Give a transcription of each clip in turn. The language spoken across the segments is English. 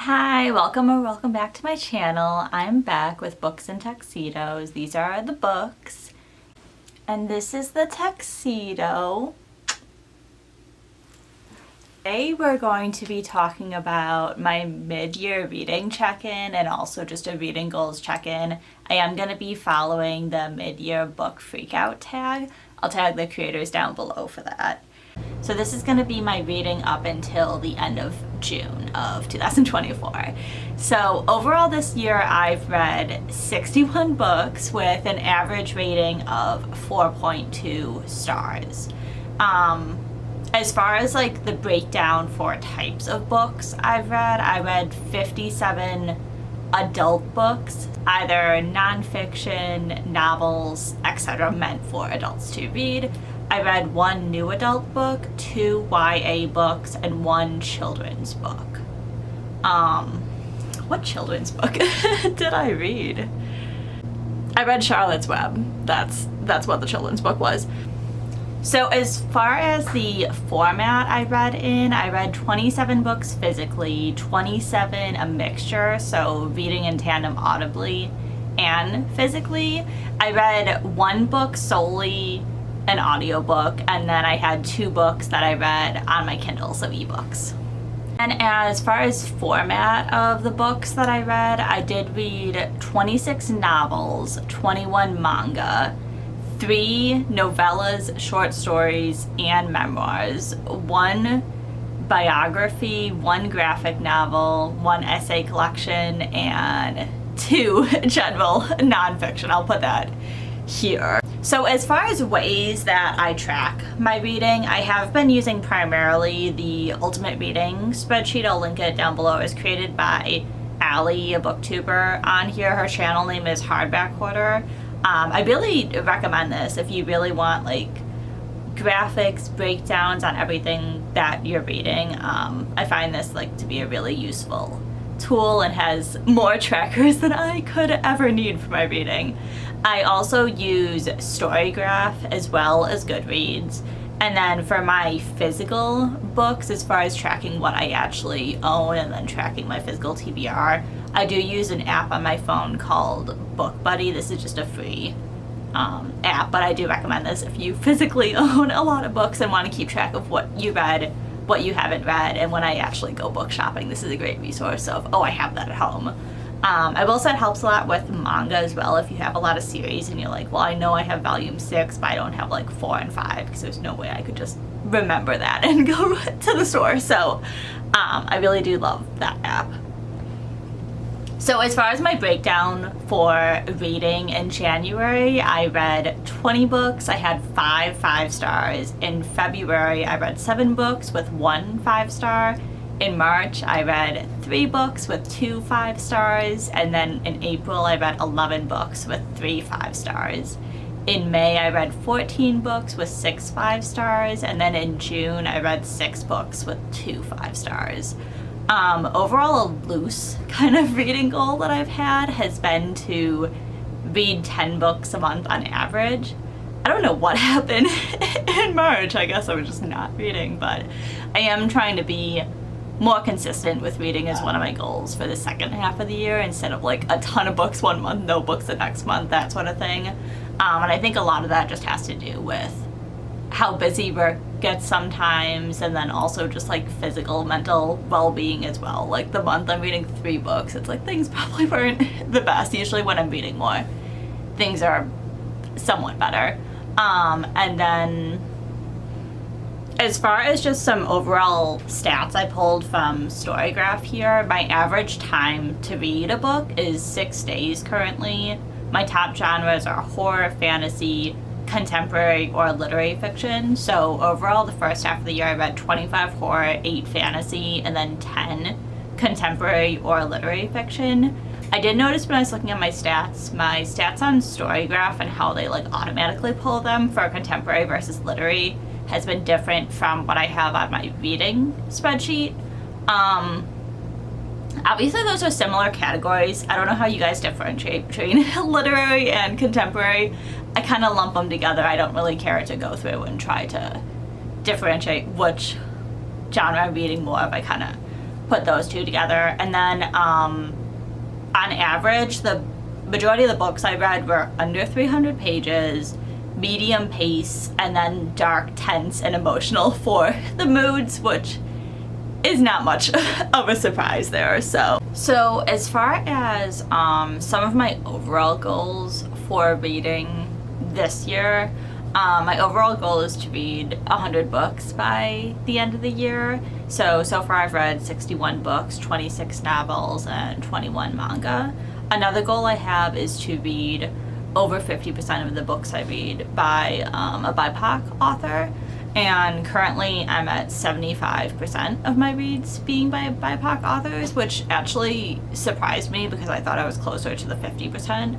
Hi, welcome or welcome back to my channel. I'm back with Books and Tuxedos. These are the books. And this is the tuxedo. Today we're going to be talking about my mid-year reading check-in and also just a reading goals check-in. I am going to be following the mid-year Book Freakout Tag. I'll tag the creators down below for that. So this is going to be my reading up until the end of June of 2024. So overall this year I've read 61 books with an average rating of 4.2 stars. As far as like the breakdown for types of books I read 57 adult books, either nonfiction, novels, etc. meant for adults to read. I read 1 new adult book, 2 YA books, and 1 children's book. What children's book did I read? I read Charlotte's Web. That's what the children's book was. So as far as the format I read 27 books physically, 27 a mixture, so reading in tandem audibly and physically. I read 1 book solely an audiobook, and then I had 2 books that I read on my Kindle, so ebooks. And as far as format of the books that I read, I did read 26 novels, 21 manga, 3 novellas, short stories, and memoirs, 1 biography, 1 graphic novel, 1 essay collection, and 2 general nonfiction. I'll put that here. So as far as ways that I track my reading, I have been using primarily the Ultimate Reading spreadsheet. I'll link it down below. It's created by Allie, a booktuber on here. Her channel name is Hardback Hoarder. I really recommend this if you really want like graphics, breakdowns on everything that you're reading. I find this like to be a really useful tool and has more trackers than I could ever need for my reading. I also use Storygraph as well as Goodreads. And then for my physical books, as far as tracking what I actually own and then tracking my physical TBR, I do use an app on my phone called Book Buddy. This is just a free app, but I do recommend this if you physically own a lot of books and want to keep track of what you read, what you haven't read, and when I actually go book shopping, this is a great resource of, oh, I have that at home. I will say it helps a lot with manga as well if you have a lot of series and you're like, well, I know I have volume 6, but I don't have like 4 and 5 because there's no way I could just remember that and go to the store. So I really do love that app. So as far as my breakdown for reading in January, I read 20 books. I had 5 stars. In February, I read 7 books with 1 5-star. In March, I read 3 books with 2 5 stars, and then in April, I read 11 books with 3 5 stars. In May, I read 14 books with 6 5 stars, and then in June, I read 6 books with 2 5 stars. Overall, a loose kind of reading goal that I've had has been to read 10 books a month on average. I don't know what happened in March. I guess I was just not reading, but I am trying to be more consistent with reading as one of my goals for the second half of the year instead of like a ton of books one month, no books the next month, that sort of thing. And I think a lot of that just has to do with how busy work gets sometimes, and then also just like physical, mental well-being as well. Like the month I'm reading 3 books, it's like things probably weren't the best. Usually when I'm reading more, things are somewhat better. And then as far as just some overall stats I pulled from Storygraph here, my average time to read a book is 6 days currently. My top genres are horror, fantasy, contemporary, or literary fiction. So overall, the first half of the year I read 25 horror, 8 fantasy, and then 10 contemporary or literary fiction. I did notice when I was looking at my stats on Storygraph and how they like automatically pull them for contemporary versus literary has been different from what I have on my reading spreadsheet. Obviously those are similar categories. I don't know how you guys differentiate between literary and contemporary. I kind of lump them together. I don't really care to go through and try to differentiate which genre I'm reading more of. I kind of put those two together. And then on average, the majority of the books I read were under 300 pages, medium pace, and then dark, tense, and emotional for the moods, which is not much of a surprise there. So as far as some of my overall goals for reading this year, my overall goal is to read 100 books by the end of the year. So far I've read 61 books, 26 novels, and 21 manga. Another goal I have is to read over 50% of the books I read by a BIPOC author. And currently I'm at 75% of my reads being by BIPOC authors, which actually surprised me because I thought I was closer to the 50%.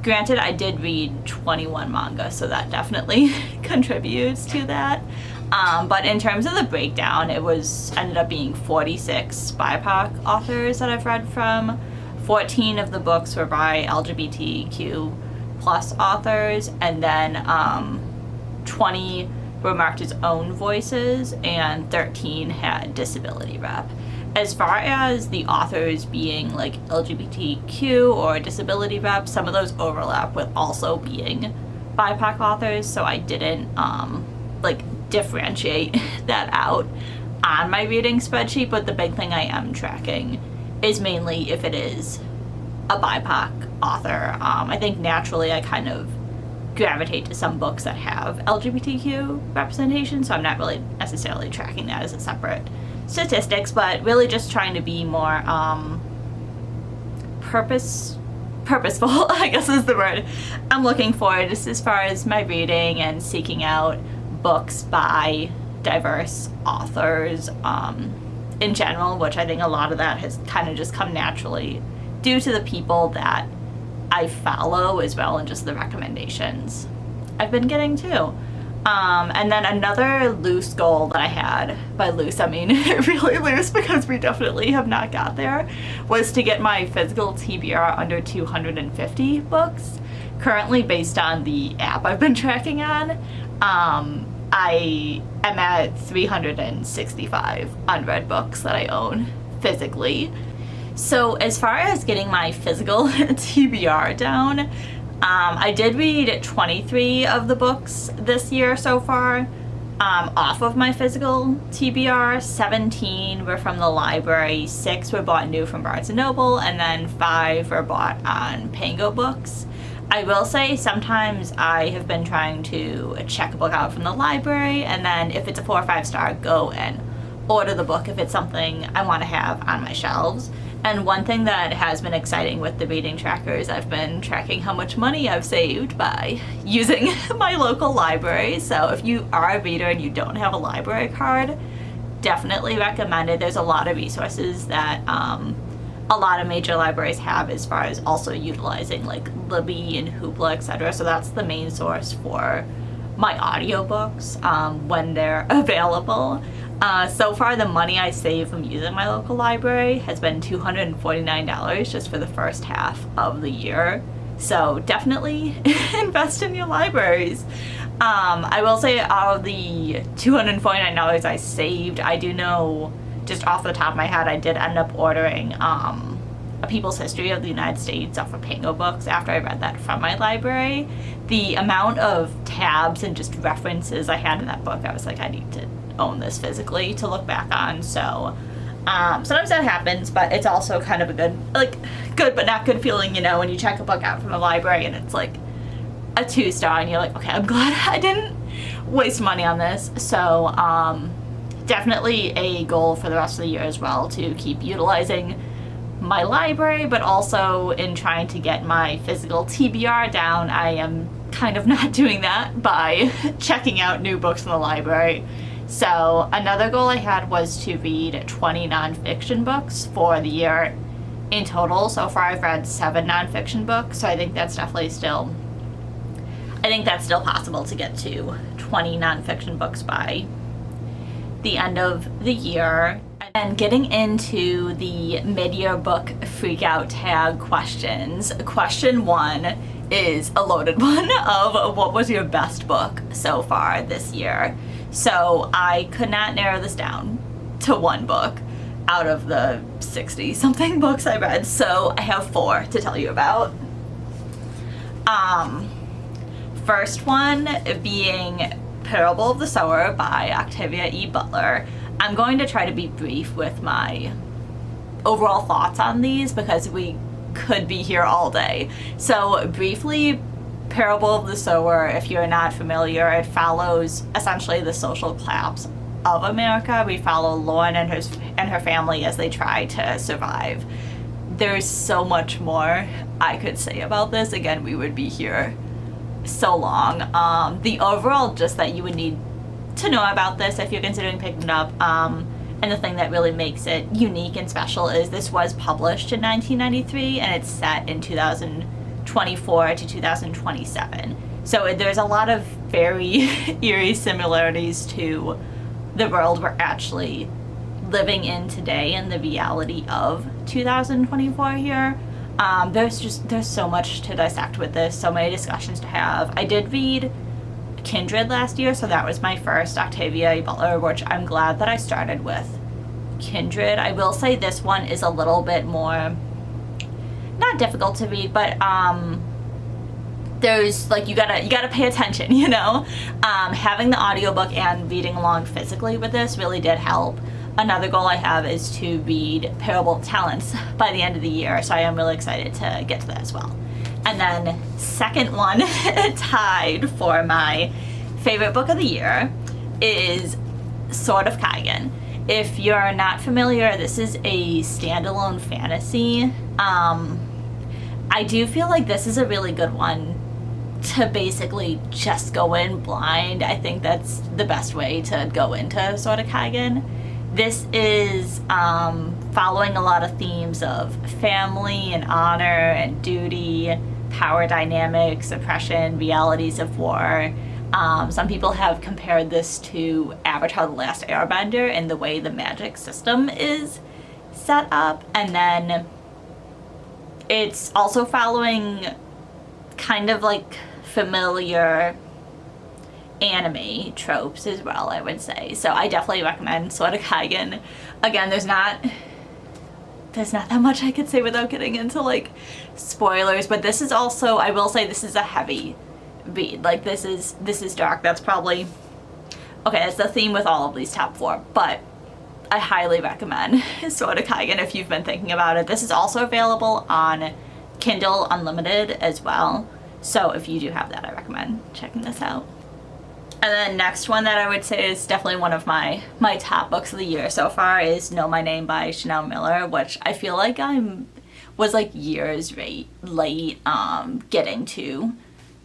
Granted, I did read 21 manga, so that definitely contributes to that. But in terms of the breakdown, ended up being 46 BIPOC authors that I've read from. 14 of the books were by LGBTQ plus authors, and then 20 were marked as own voices, and 13 had disability rep. As far as the authors being like LGBTQ or disability rep, some of those overlap with also being BIPOC authors, so I didn't differentiate that out on my reading spreadsheet. But the big thing I am tracking is mainly if it is a BIPOC author. I think naturally I kind of gravitate to some books that have LGBTQ representation, so I'm not really necessarily tracking that as a separate statistics, but really just trying to be more purposeful, I guess is the word I'm looking for, just as far as my reading and seeking out books by diverse authors in general, which I think a lot of that has kind of just come naturally due to the people that I follow as well, and just the recommendations I've been getting too. And then another loose goal that I had, by loose I mean really loose because we definitely have not got there, was to get my physical TBR under 250 books. Currently, based on the app I've been tracking on, I am at 365 unread books that I own physically. So as far as getting my physical TBR down, I did read 23 of the books this year so far off of my physical TBR. 17 were from the library, 6 were bought new from Barnes & Noble, and then 5 were bought on Pango Books. I will say sometimes I have been trying to check a book out from the library, and then if it's a 4 or 5 star, go and order the book if it's something I want to have on my shelves. And one thing that has been exciting with the reading tracker is I've been tracking how much money I've saved by using my local library. So if you are a reader and you don't have a library card, definitely recommend it. There's a lot of resources that a lot of major libraries have as far as also utilizing like Libby and Hoopla, etc. So that's the main source for my audiobooks when they're available. So far, the money I saved from using my local library has been $249 just for the first half of the year. So definitely invest in your libraries. I will say out of the $249 I saved, I do know, just off the top of my head, I did end up ordering A People's History of the United States off of Pango Books after I read that from my library. The amount of tabs and just references I had in that book, I was like, I need to own this physically to look back on. So sometimes that happens, but it's also kind of a good but not good feeling, you know, when you check a book out from the library and it's like a 2-star and you're like, okay, I'm glad I didn't waste money on this. So definitely a goal for the rest of the year as well, to keep utilizing my library, but also in trying to get my physical TBR down, I am kind of not doing that by checking out new books in the library. So another goal I had was to read 20 nonfiction books for the year in total. So far I've read 7 nonfiction books, so I think that's definitely still possible to get to 20 nonfiction books by the end of the year. And getting into the mid-year book freakout tag questions. Question 1 is a loaded one of what was your best book so far this year? So I could not narrow this down to one book. out of the 60 something books I read, so I have 4 to tell you about. First one being Parable of the Sower by Octavia E. Butler. I'm going to try to be brief with my overall thoughts on these because we could be here all day. So briefly, Parable of the Sower, if you're not familiar, it follows essentially the social collapse of America. We follow Lauren and her family as they try to survive. There's so much more I could say about this. Again, we would be here so long. The overall gist that you would need to know about this if you're considering picking it up, and the thing that really makes it unique and special is this was published in 1993 and it's set in 2024 to 2027. So there's a lot of very eerie similarities to the world we're actually living in today and the reality of 2024 here. There's so much to dissect with this, so many discussions to have. I did read Kindred last year, so that was my first Octavia E. Butler, which I'm glad that I started with Kindred. I will say this one is a little bit more, not difficult to read, but there's like, you gotta pay attention, you know? Having the audiobook and reading along physically with this really did help. Another goal I have is to read Parable of Talents by the end of the year, so I am really excited to get to that as well. And then second one, tied for my favorite book of the year, is Sword of Kaigen. If you're not familiar, this is a standalone fantasy. I do feel like this is a really good one to basically just go in blind. I think that's the best way to go into Sword of Kaigen. This is following a lot of themes of family and honor and duty, power dynamics, oppression, realities of war. Some people have compared this to Avatar: The Last Airbender in the way the magic system is set up. And then it's also following kind of like familiar anime tropes as well, I would say. So I definitely recommend Sword of Kaigen. Again, there's not that much I could say without getting into like spoilers, but this is also, I will say, this is a heavy read. Like this is dark. That's probably, okay, that's the theme with all of these top 4, but I highly recommend Sword of Kaigen if you've been thinking about it. This is also available on Kindle Unlimited as well. So if you do have that, I recommend checking this out. And then next one that I would say is definitely one of my top books of the year so far is Know My Name by Chanel Miller, which I feel like was like years late getting to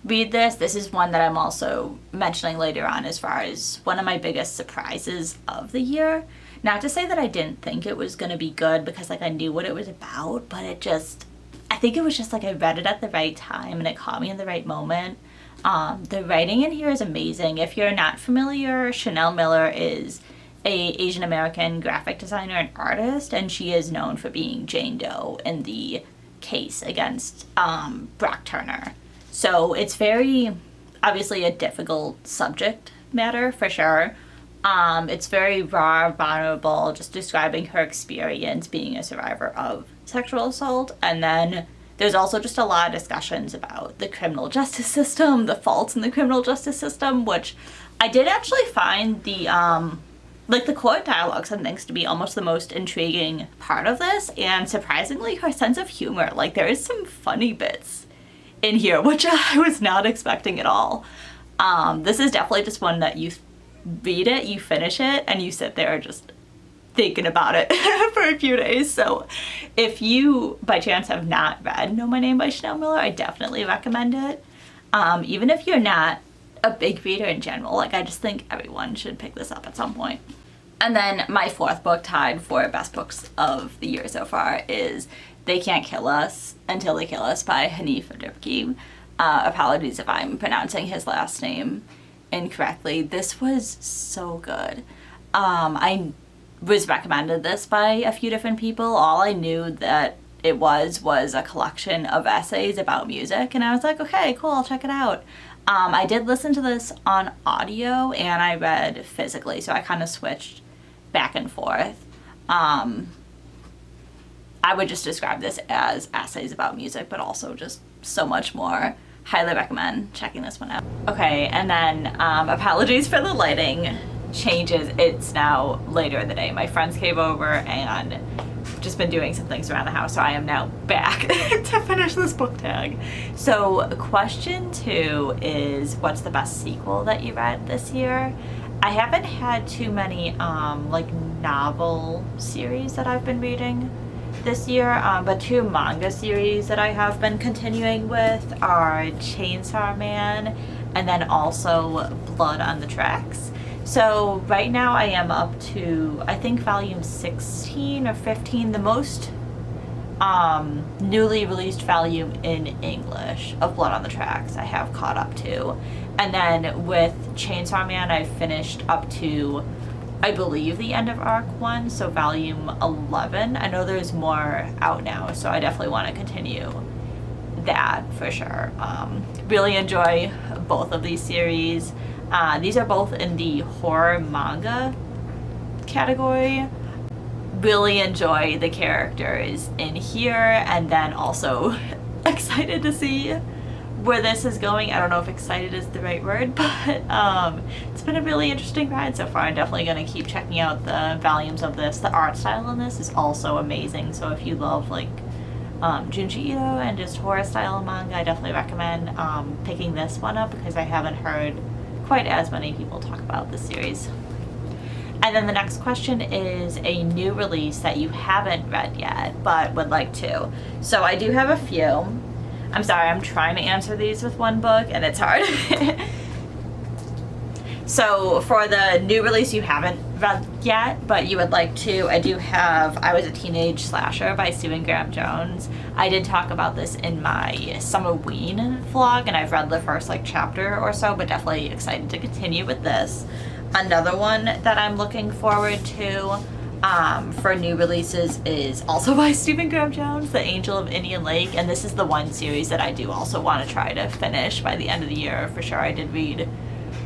read this. This is one that I'm also mentioning later on as far as one of my biggest surprises of the year. Not to say that I didn't think it was going to be good, because like I knew what it was about, but I think it was just like I read it at the right time and it caught me in the right moment. The writing in here is amazing. If you're not familiar, Chanel Miller is a Asian American graphic designer and artist, and she is known for being Jane Doe in the case against Brock Turner. So it's very obviously a difficult subject matter for sure. It's very raw, vulnerable, just describing her experience being a survivor of sexual assault. And then there's also just a lot of discussions about the criminal justice system, the faults in the criminal justice system, which I did actually find the court dialogues and things to be almost the most intriguing part of this. And surprisingly, her sense of humor, like there is some funny bits in here, which I was not expecting at all. This is definitely just one that you read it, you finish it, and you sit there just thinking about it for a few days. So if you by chance have not read Know My Name by Chanel Miller, I definitely recommend it. Even if you're not a big reader in general, like I just think everyone should pick this up at some point. And then my 4th book, tied for best books of the year so far, is They Can't Kill Us Until They Kill Us by Hanif Adibki. Apologies if I'm pronouncing his last name incorrectly. This was so good. I was recommended this by a few different people. All I knew that it was a collection of essays about music, and I was like, okay, cool, I'll check it out. I did listen to this on audio and I read physically, so I kind of switched back and forth. I would just describe this as essays about music, but also just so much more. Highly recommend checking this one out. Okay, and then apologies for the lighting changes. It's now later in the day. My friends came over and just been doing some things around the house, so I am now back to finish this book tag. So question 2 is, what's the best sequel that you read this year? I haven't had too many like novel series that I've been reading this year, but 2 manga series that I have been continuing with are Chainsaw Man and then also Blood on the Tracks. So right now I am up to, I think, volume 16 or 15, the most newly released volume in English of Blood on the Tracks I have caught up to. And then with Chainsaw Man, I finished up to, I believe, the end of arc 1, so volume 11. I know there's more out now, so I definitely want to continue that for sure. Really enjoy both of these series. These are both in the horror manga category. Really enjoy the characters in here, and then also excited to see where this is going. I don't know if excited is the right word, but it's been a really interesting ride so far. I'm definitely going to keep checking out the volumes of this. The art style in this is also amazing, so if you love like Junji Ito and just horror style manga, I definitely recommend picking this one up, because I haven't heard quite as many people talk about this series. And then the next question is a new release that you haven't read yet but would like to. So I do have a few. I'm sorry, I'm trying to answer these with one book and it's hard. So for the new release you haven't read yet but you would like to, I do have I Was a Teenage Slasher by Stephen Graham Jones. I did talk about this in my Summerween vlog, and I've read the first like chapter or so, but definitely excited to continue with this. Another one that I'm looking forward to for new releases is also by Stephen Graham Jones, The Angel of Indian Lake, and this is the one series that I do also want to try to finish by the end of the year for sure. I did read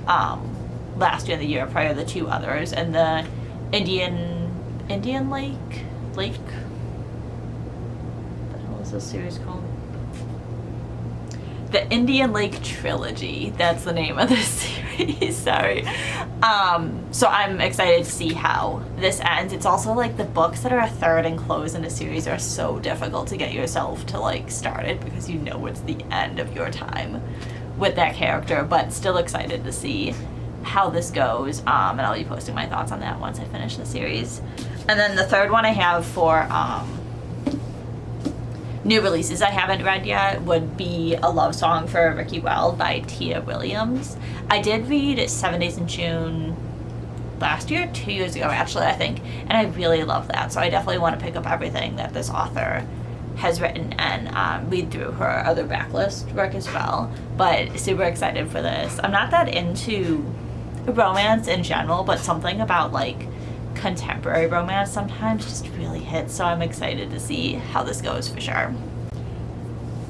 last year and the year prior the 2 others, and the Indian Lake? What the hell is this series called? The Indian Lake Trilogy. That's the name of this series. Sorry. So I'm excited to see how this ends. It's also like the books that are a third and close in a series are so difficult to get yourself to like start it, because you know it's the end of your time with that character, but still excited to see how this goes. And I'll be posting my thoughts on that once I finish the series. And then the third one I have for new releases I haven't read yet would be A Love Song for Ricky Weld by Tia Williams. I did read 7 Days in June last year, 2 years ago actually, I think, and I really love that. So I definitely want to pick up everything that this author has written and read through her other backlist work as well. But super excited for this. I'm not that into romance in general, but something about like contemporary romance sometimes just really hits, so I'm excited to see how this goes for sure.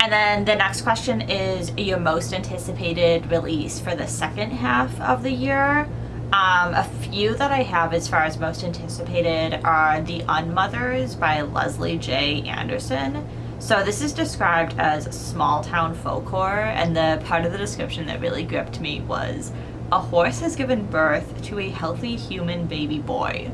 And then the next question is your most anticipated release for the second half of the year. A few that I have as far as most anticipated are The Unmothers by Leslie J. Anderson. So this is described as small town folklore, and the part of the description that really gripped me was, a horse has given birth to a healthy human baby boy.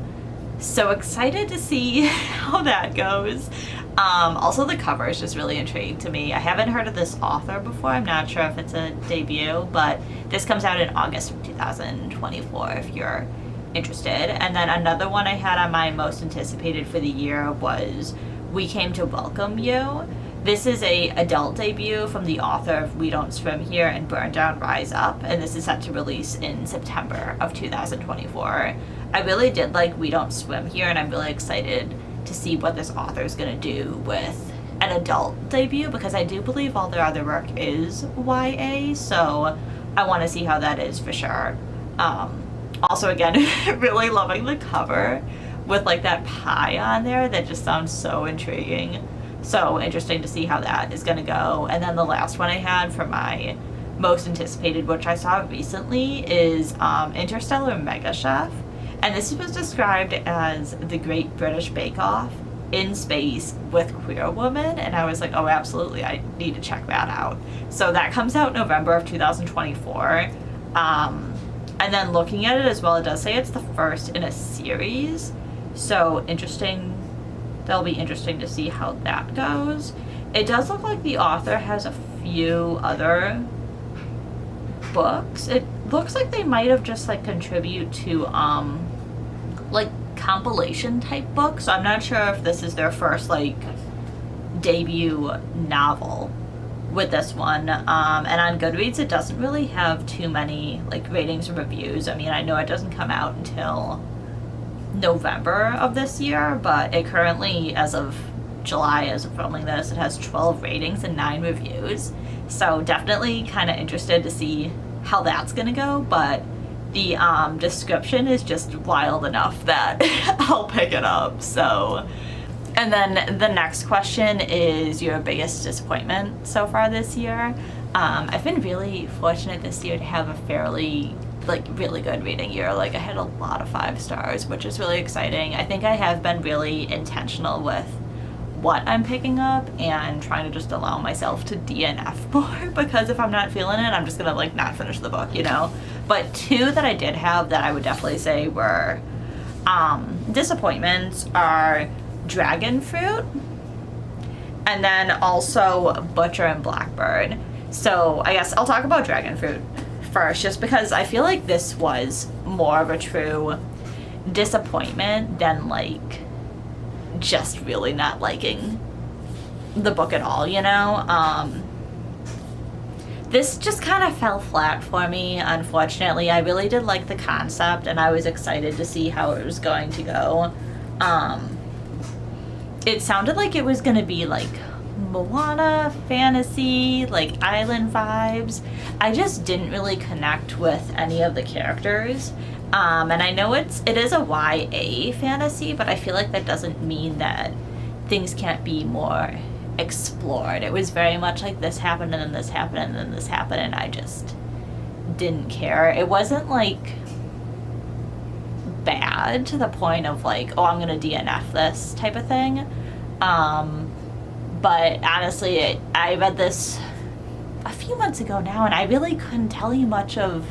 So excited to see how that goes. Also the cover is just really intriguing to me. I haven't heard of this author before. I'm not sure if it's a debut, but this comes out in August of 2024 if you're interested. And then another one I had on my most anticipated for the year was We Came to Welcome You. This is a adult debut from the author of We Don't Swim Here and Burn Down, Rise Up, and this is set to release in September of 2024. I really did like We Don't Swim Here, and I'm really excited to see what this author is going to do with an adult debut, because I do believe all their other work is YA, so I want to see how that is for sure. Also, again, really loving the cover with like that pie on there. That just sounds so intriguing. So interesting to see how that is going to go. And then the last one I had for my most anticipated, which I saw recently, is Interstellar Mega Chef. And this was described as the Great British Bake Off in space with queer women, and I was like, oh, absolutely, I need to check that out. So that comes out November of 2024. And then looking at it as well, it does say it's the first in a series. So interesting. That'll be interesting to see how that goes. It does look like the author has a few other books. It looks like they might have just like contribute to like compilation type books. So I'm not sure if this is their first like debut novel with this one. And on Goodreads it doesn't really have too many like ratings or reviews. I mean, I know it doesn't come out until November of this year, but it currently, as of July, as of filming this, it has 12 ratings and 9 reviews. So definitely kind of interested to see how that's gonna go, but the description is just wild enough that I'll pick it up. So, and then the next question is your biggest disappointment so far this year. I've been really fortunate this year to have a fairly really good reading year. Like I had a lot of 5 stars, which is really exciting. I think I have been really intentional with what I'm picking up and trying to just allow myself to DNF more, because if I'm not feeling it, I'm just gonna like not finish the book, you know? But 2 that I did have that I would definitely say were disappointments are Dragon Fruit and then also Butcher and Blackbird. So I guess I'll talk about Dragon Fruit first, just because I feel like this was more of a true disappointment than like just really not liking the book at all, you know? This just kind of fell flat for me, unfortunately. I really did like the concept and I was excited to see how it was going to go. It sounded like it was gonna be like Moana fantasy, like island vibes. I just didn't really connect with any of the characters. And I know it is a YA fantasy, but I feel like that doesn't mean that things can't be more explored. It was very much like this happened and then this happened and then this happened, and I just didn't care. It wasn't like bad to the point of like, oh, I'm gonna DNF this type of thing. But honestly, I read this a few months ago now, and I really couldn't tell you much of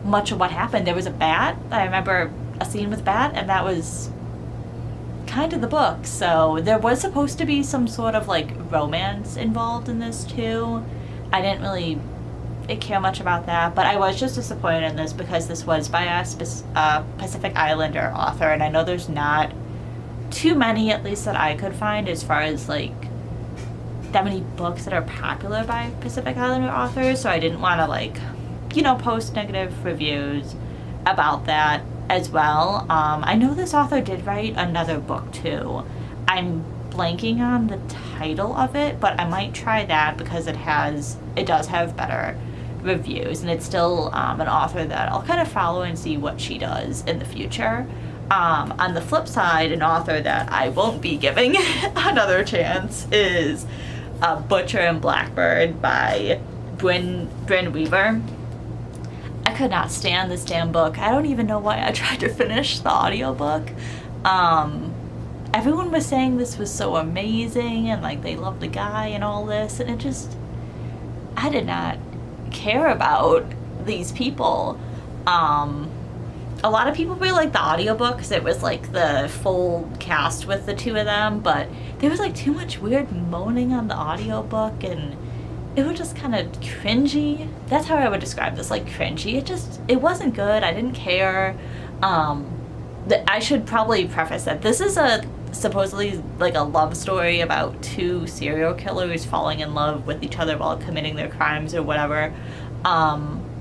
what happened. There was a bat. I remember a scene with bat, and that was kind of the book. So there was supposed to be some sort of like romance involved in this too. I didn't really care much about that, but I was just disappointed in this because this was by a Pacific Islander author, and I know there's not too many, at least that I could find, as far as like that many books that are popular by Pacific Islander authors, so I didn't want to like, you know, post negative reviews about that as well. I know this author did write another book too. I'm blanking on the title of it, but I might try that because it does have better reviews, and it's still an author that I'll kind of follow and see what she does in the future. On the flip side, an author that I won't be giving another chance is Butcher and Blackbird by Bryn Weaver. I could not stand this damn book. I don't even know why I tried to finish the audiobook. Everyone was saying this was so amazing and like they loved the guy and all this, and I did not care about these people. A lot of people really liked the audiobook because it was like the full cast with the 2 of them, but there was like too much weird moaning on the audiobook, and it was just kind of cringy. That's how I would describe this, like cringy. It wasn't good. I didn't care. I should probably preface that this is supposedly like a love story about 2 serial killers falling in love with each other while committing their crimes or whatever,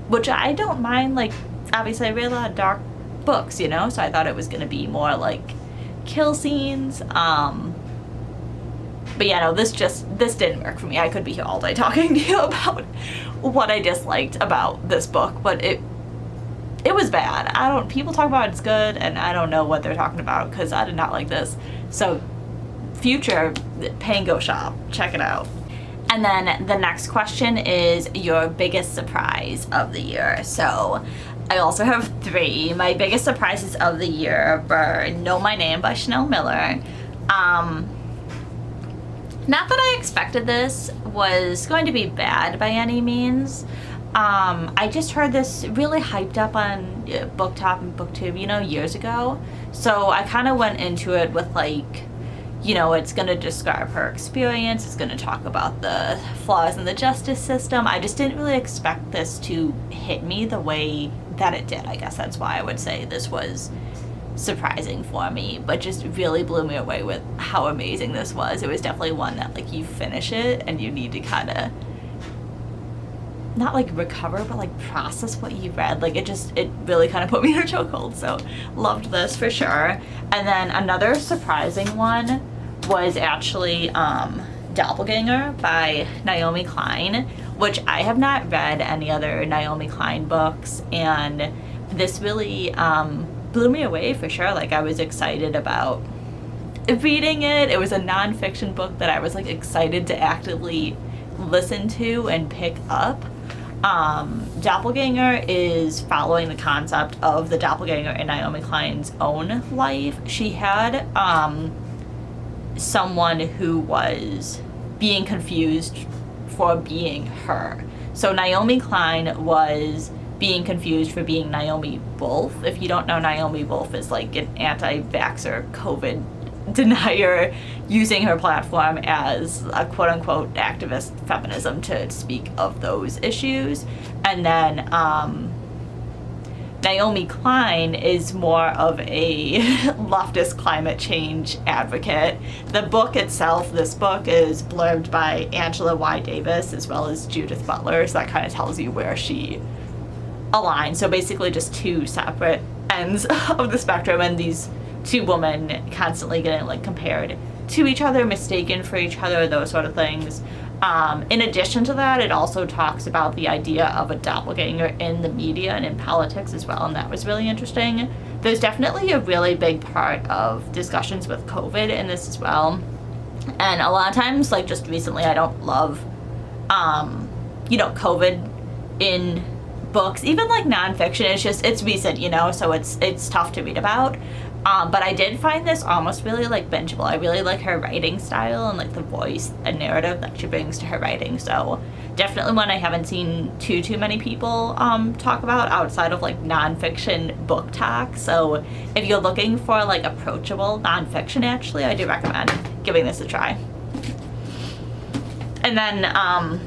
which I don't mind. Like, obviously I read a lot of dark books, you know, so I thought it was going to be more like kill scenes. But yeah, no, this didn't work for me. I could be here all day talking to you about what I disliked about this book, but it was bad. People talk about it's good, and I don't know what they're talking about because I did not like this. So future Pango Shop, check it out. And then the next question is your biggest surprise of the year. So I also have 3. My biggest surprises of the year were Know My Name by Chanel Miller. Not that I expected this was going to be bad by any means. I just heard this really hyped up on BookTok and BookTube, you know, years ago. So I kind of went into it with like, you know, it's going to describe her experience. It's going to talk about the flaws in the justice system. I just didn't really expect this to hit me the way that it did. I guess that's why I would say this was surprising for me, but just really blew me away with how amazing this was. It was definitely one that like you finish it and you need to kind of not like recover, but like process what you read. Like it really kind of put me in a chokehold. So loved this for sure. And then another surprising one was actually Doppelganger by Naomi Klein, which I have not read any other Naomi Klein books, and this really blew me away for sure. Like I was excited about reading it. It was a nonfiction book that I was like excited to actively listen to and pick up. Doppelganger is following the concept of the doppelganger in Naomi Klein's own life. She had someone who was being confused for being her. So Naomi Klein was being confused for being Naomi Wolf. If you don't know, Naomi Wolf is like an anti-vaxxer COVID denier using her platform as a quote-unquote activist feminism to speak of those issues. And then Naomi Klein is more of a leftist climate change advocate. The book itself, this book is blurbed by Angela Y. Davis as well as Judith Butler, so that kind of tells you where she aligns. So basically just 2 separate ends of the spectrum, and these 2 women constantly getting like compared to each other, mistaken for each other, those sort of things. In addition to that, it also talks about the idea of a doppelganger in the media and in politics as well, and that was really interesting. There's definitely a really big part of discussions with COVID in this as well. And a lot of times, like just recently, I don't love, you know, COVID in books, even like nonfiction. It's recent, you know, so it's tough to read about. But I did find this almost really like bingeable. I really like her writing style and like the voice and narrative that she brings to her writing. So definitely one I haven't seen too many people talk about outside of like nonfiction book talk. So if you're looking for like approachable nonfiction, actually, I do recommend giving this a try. And then I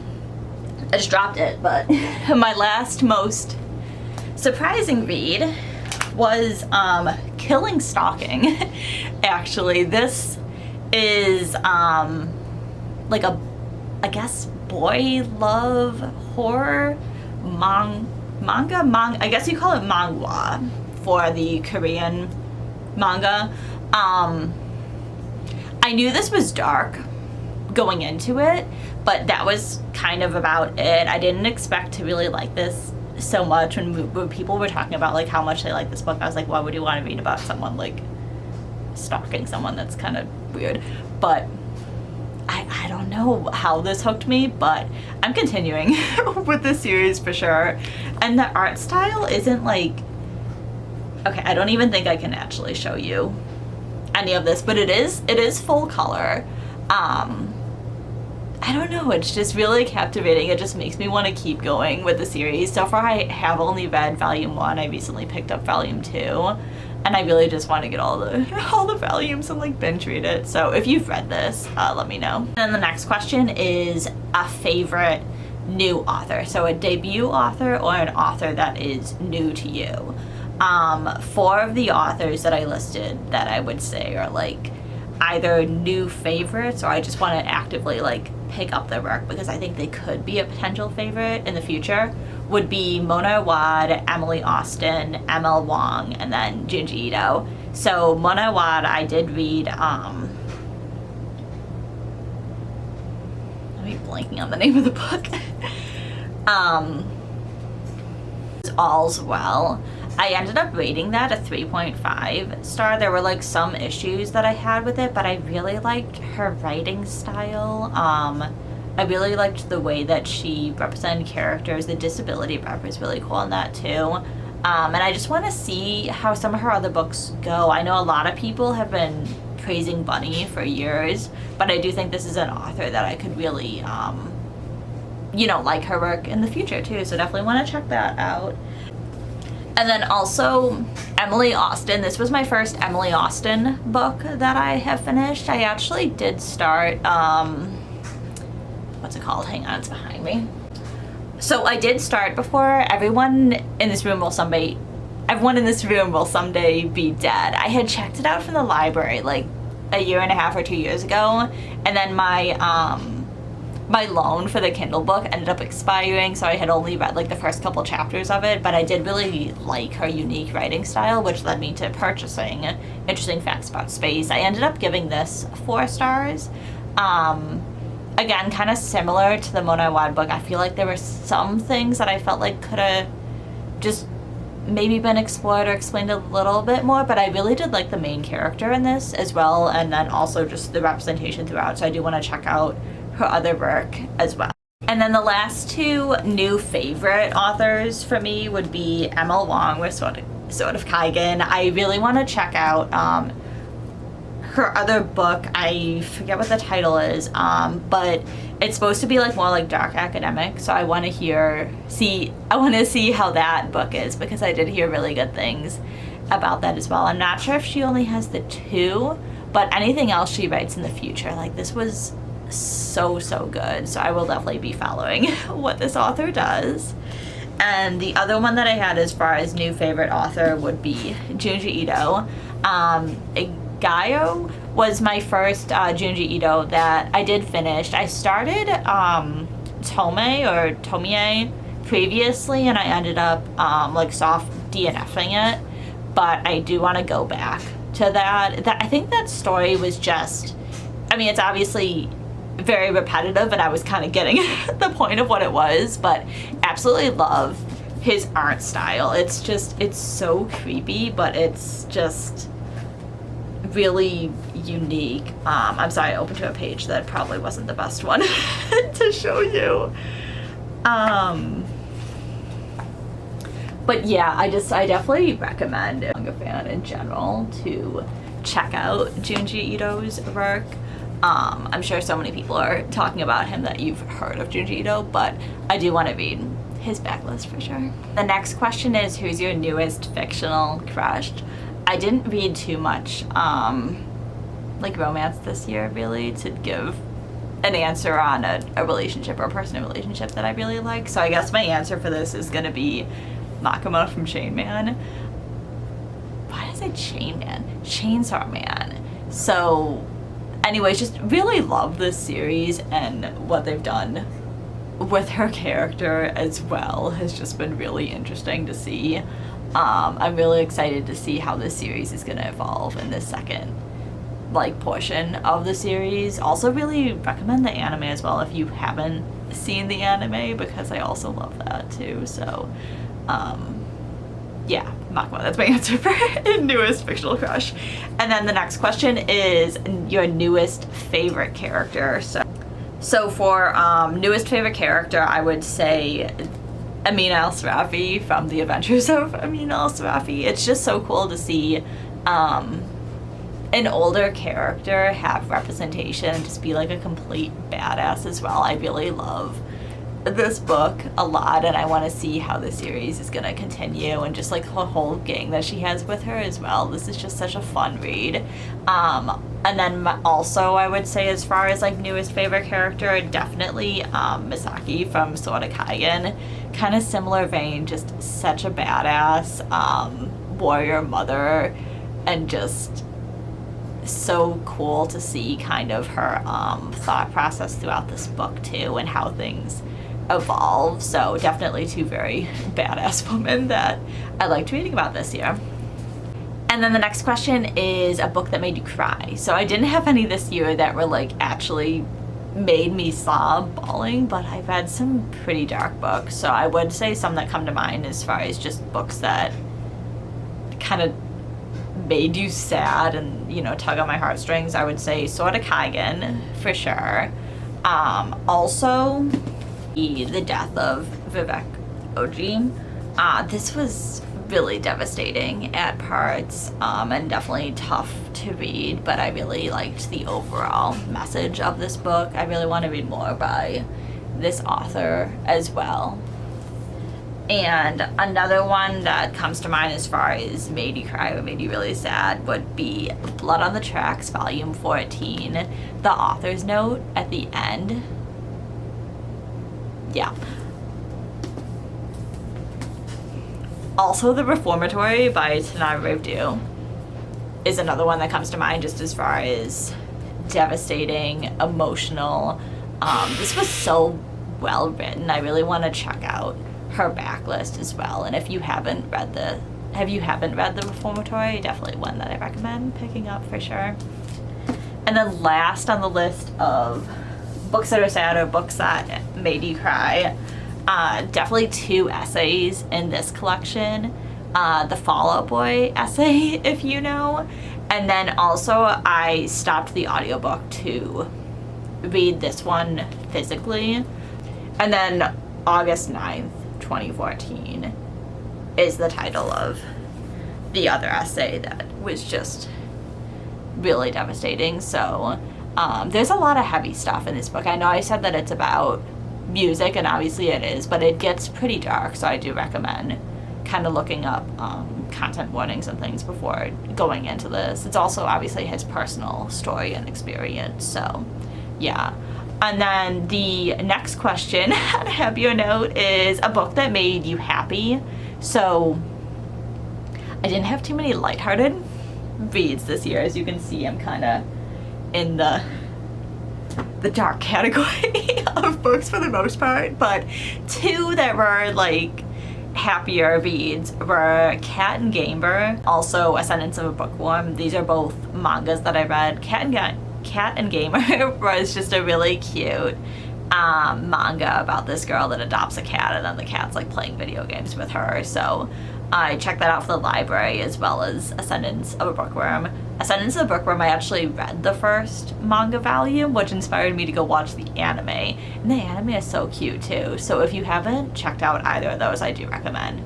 just dropped it, but my last most surprising read was Killing Stalking. Actually, this is like a, I guess, boy love horror manga. I guess you call it manhwa for the Korean manga. I knew this was dark going into it, but that was kind of about it. I didn't expect to really like this so much. When people were talking about like how much they like this book, I was like, why would you want to read about someone like stalking someone? That's kind of weird. But I don't know how this hooked me, but I'm continuing with this series for sure. And the art style isn't like, okay, I don't even think I can actually show you any of this, but it is full color. I don't know, it's just really captivating. It just makes me want to keep going with the series. So far I have only read volume 1. I recently picked up volume 2, and I really just want to get all the volumes and like binge read it. So if you've read this, let me know. And then the next question is a favorite new author. So a debut author or an author that is new to you. 4 of the authors that I listed that I would say are like either new favorites or I just want to actively like pick up their work because I think they could be a potential favorite in the future would be Mona Awad, Emily Austin, ML Wong, and then Junji Ito. So Mona Awad I did read, I'm blanking on the name of the book. All's Well. I ended up rating that a 3.5 star. There were like some issues that I had with it, but I really liked her writing style. I really liked the way that she represented characters. The disability rep was really cool in that too. And I just want to see how some of her other books go. I know a lot of people have been praising Bunny for years, but I do think this is an author that I could really, you know, like her work in the future too, so definitely want to check that out. And then also Emily Austen. This was my first Emily Austen book that I have finished. I actually did start, what's it called? Hang on, it's behind me. So I did start before Everyone in This Room Will Someday Be Dead. I had checked it out from the library like a year and a half or 2 years ago, and then my my loan for the Kindle book ended up expiring, so I had only read like the first couple chapters of it, but I did really like her unique writing style, which led me to purchasing Interesting Facts About Space. I ended up giving this 4 stars. Again, kind of similar to the Mona Awad book. I feel like there were some things that I felt like could have just maybe been explored or explained a little bit more, but I really did like the main character in this as well, and then also just the representation throughout, so I do want to check out her other work as well. And then the last 2 new favorite authors for me would be Emma Wong with Sword of Kaigan. I really want to check out her other book. I forget what the title is, but it's supposed to be like more like dark academic, so I want to see how that book is, because I did hear really good things about that as well. I'm not sure if she only has the 2, but anything else she writes in the future, like this was so good, so I will definitely be following what this author does. And the other one that I had as far as new favorite author would be Junji Ito. Gaio was my first Junji Ito that I did finish. I started Tomie previously, and I ended up like soft DNFing it, but I do want to go back to that. I think that story was just, I mean, it's obviously very repetitive, and I was kind of getting the point of what it was, but absolutely love his art style. It's so creepy, but it's just really unique. I'm sorry, I opened to a page that probably wasn't the best one to show you. But yeah, I definitely recommend a manga fan in general to check out Junji Ito's work. I'm sure so many people are talking about him that you've heard of Junji Ito, but I do want to read his backlist for sure. The next question is, who's your newest fictional crush? I didn't read too much like romance this year really to give an answer on a relationship or a personal relationship that I really like, so I guess my answer for this is gonna be Makima from Chain Man. Why did I say Chain Man? Chainsaw Man. So anyways, just really love this series, and what they've done with her character as well has just been really interesting to see. I'm really excited to see how this series is going to evolve in this second portion of the series. Also really recommend the anime as well if you haven't seen the anime, because I also love that too. So yeah, Makima, that's my answer for newest fictional crush. And then the next question is your newest favorite character. So for newest favorite character, I would say Amin al-Sarafi from The Adventures of Amin al-Sarafi. It's just so cool to see an older character have representation and just be like a complete badass as well. I really love this book a lot, and I want to see how the series is going to continue, and just like the whole gang that she has with her as well. This is just such a fun read. And then also I would say, as far as like newest favorite character, definitely Misaki from Sword of Kaigan. Kind of similar vein, just such a badass warrior mother, and just so cool to see kind of her thought process throughout this book too, and how things evolve. So definitely 2 very badass women that I liked reading about this year. And then the next question is a book that made you cry. So I didn't have any this year that were like actually made me sob bawling, but I've read some pretty dark books. So I would say some that come to mind as far as just books that kind of made you sad and, you know, tug on my heartstrings. I would say Sword of Kaigan for sure. Also the death of Vivek Oji. This was really devastating at parts, and definitely tough to read, but I really liked the overall message of this book. I really want to read more by this author as well. And another one that comes to mind as far as made you cry or made you really sad would be Blood on the Tracks, Volume 14, the author's note at the end. Yeah. Also, The Reformatory by Tanara Revdu is another one that comes to mind just as far as devastating, emotional. This was so well written. I really want to check out her backlist as well. And if you haven't read The Reformatory, definitely one that I recommend picking up for sure. And then last on the list of books that are sad or books that made you cry, definitely 2 essays in this collection. The Fall Out Boy essay, if you know. And then also I stopped the audiobook to read this one physically. And then August 9th, 2014 is the title of the other essay that was just really devastating. So there's a lot of heavy stuff in this book. I know I said that it's about music, and obviously it is, but it gets pretty dark, so I do recommend kind of looking up content warnings and things before going into this. It's also obviously his personal story and experience, so yeah. And then the next question on a happier note is a book that made you happy. So I didn't have too many lighthearted reads this year. As you can see, I'm kind of in the dark category of books for the most part, but 2 that were like happier reads were Cat and Gamer, also Ascendance of a Bookworm. These are both mangas that I read. Cat and Gamer was just a really cute manga about this girl that adopts a cat, and then the cat's like playing video games with her. So I checked that out for the library, as well as Ascendance of a Bookworm. Ascendance of a Bookworm, I actually read the first manga volume, which inspired me to go watch the anime. And the anime is so cute too. So if you haven't checked out either of those, I do recommend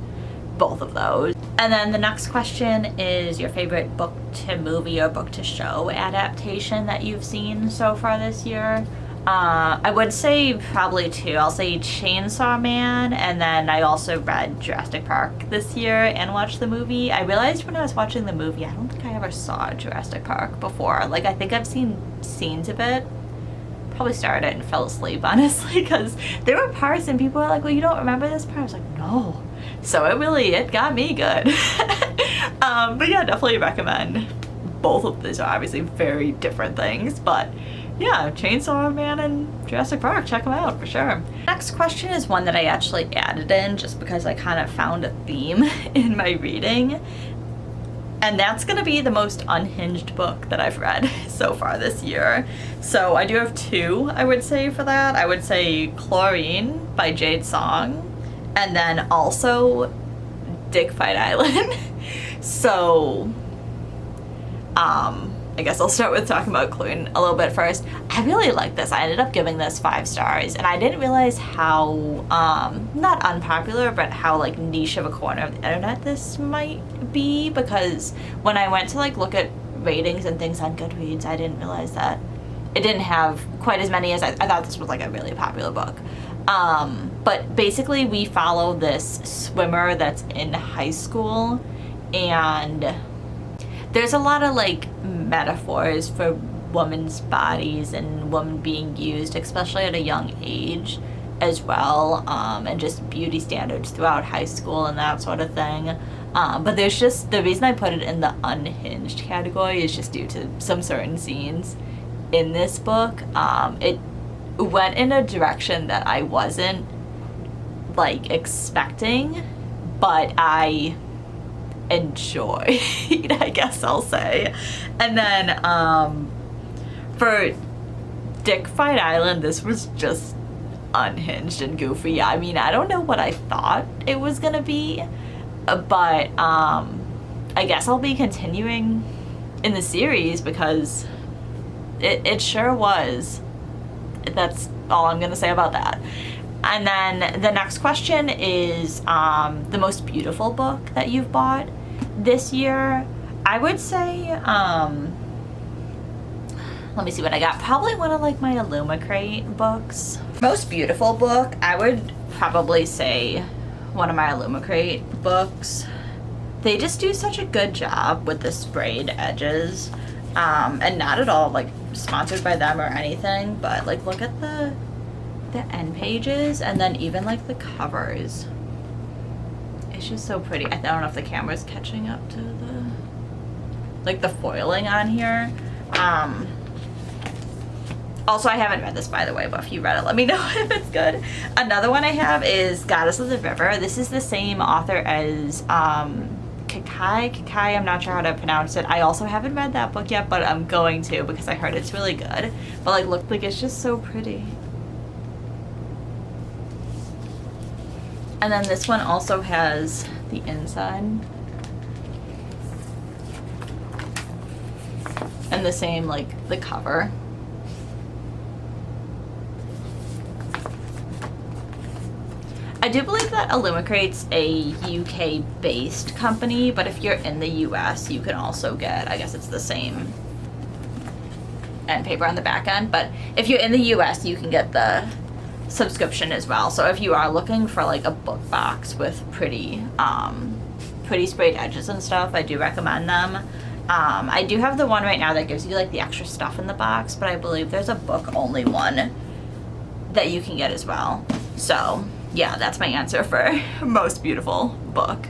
both of those. And then the next question is your favorite book to movie or book to show adaptation that you've seen so far this year. I would say probably 2. I'll say Chainsaw Man, and then I also read Jurassic Park this year and watched the movie. I realized when I was watching the movie, I don't think I ever saw Jurassic Park before. Like, I think I've seen scenes of it. Probably started it and fell asleep, honestly, because there were parts and people were like, well, you don't remember this part? I was like, no. So it got me good. But yeah, definitely recommend. Both of these are obviously very different things, but yeah, Chainsaw Man and Jurassic Park, check them out for sure. Next question is one that I actually added in just because I kind of found a theme in my reading. And that's going to be the most unhinged book that I've read so far this year. So I do have 2, I would say, for that. I would say Chlorine by Jade Song, and then also Dig Fight Island. So I guess I'll start with talking about Chlorine a little bit first. I really like this. I ended up giving this 5 stars, and I didn't realize how, not unpopular, but how like niche of a corner of the internet this might be, because when I went to like look at ratings and things on Goodreads, I didn't realize that it didn't have quite as many as I thought this was like a really popular book. But basically we follow this swimmer that's in high school, and there's a lot of like metaphors for women's bodies and women being used, especially at a young age as well, and just beauty standards throughout high school and that sort of thing. But there's just, the reason I put it in the unhinged category is just due to some certain scenes in this book. It went in a direction that I wasn't like expecting, but I enjoyed, I guess I'll say. And then for Dig Fight Island, this was just unhinged and goofy. I mean, I don't know what I thought it was gonna be, but I guess I'll be continuing in the series because it sure was. That's all I'm gonna say about that. And then the next question is the most beautiful book that you've bought this year. I would say, let me see what I got. Probably one of like my Illumicrate books. Most beautiful book, I would probably say one of my Illumicrate books. They just do such a good job with the sprayed edges. And not at all like sponsored by them or anything, but like look at the end pages and then even like the covers. It's just so pretty. I don't know if the camera's catching up to the like the foiling on here. Also, I haven't read this, by the way, but if you read it, let me know if it's good. Another one I have is Goddess of the River. This is the same author as Kakai, I'm not sure how to pronounce it. I also haven't read that book yet, but I'm going to because I heard it's really good. But like, look, like it's just so pretty. And then this one also has the inside. And the same, like, the cover. I do believe that Illumicrate's a UK-based company, but if you're in the US, you can also get, I guess it's the same end paper on the back end, but if you're in the US, you can get the subscription as well. So if you are looking for like a book box with pretty sprayed edges and stuff, I do recommend them. I do have the one right now that gives you like the extra stuff in the box, but I believe there's a book only one that you can get as well. So yeah, that's my answer for most beautiful book.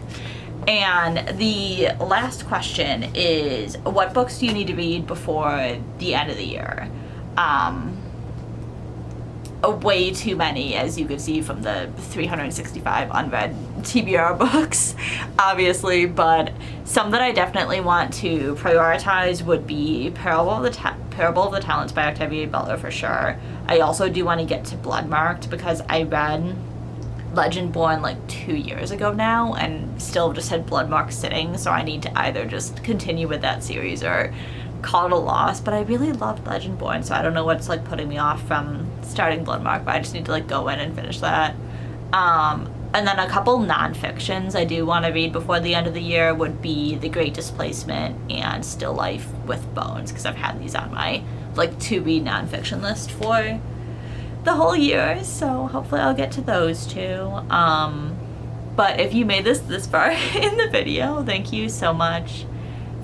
And the last question is, what books do you need to read before the end of the year? Way too many, as you could see from the 365 unread TBR books, obviously, but some that I definitely want to prioritize would be Parable of the Talents by Octavia Butler for sure. I also do want to get to Bloodmarked because I read Legendborn like 2 years ago now and still just had Bloodmarked sitting, so I need to either just continue with that series or call it a loss. But I really loved Legendborn, so I don't know what's like putting me off from starting Bloodmarked, but I just need to like go in and finish that. And then a couple non-fictions I do want to read before the end of the year would be The Great Displacement and Still Life with Bones, because I've had these on my like to read non-fiction list for the whole year, so hopefully I'll get to those two. But if you made this far in the video, thank you so much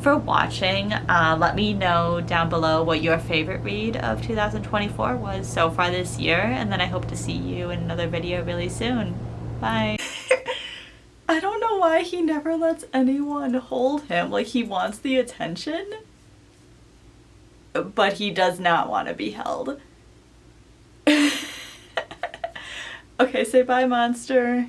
for watching. Let me know down below what your favorite read of 2024 was so far this year, and then I hope to see you in another video really soon. Bye. I don't know why he never lets anyone hold him. Like, he wants the attention, but he does not want to be held. Okay, say bye, monster.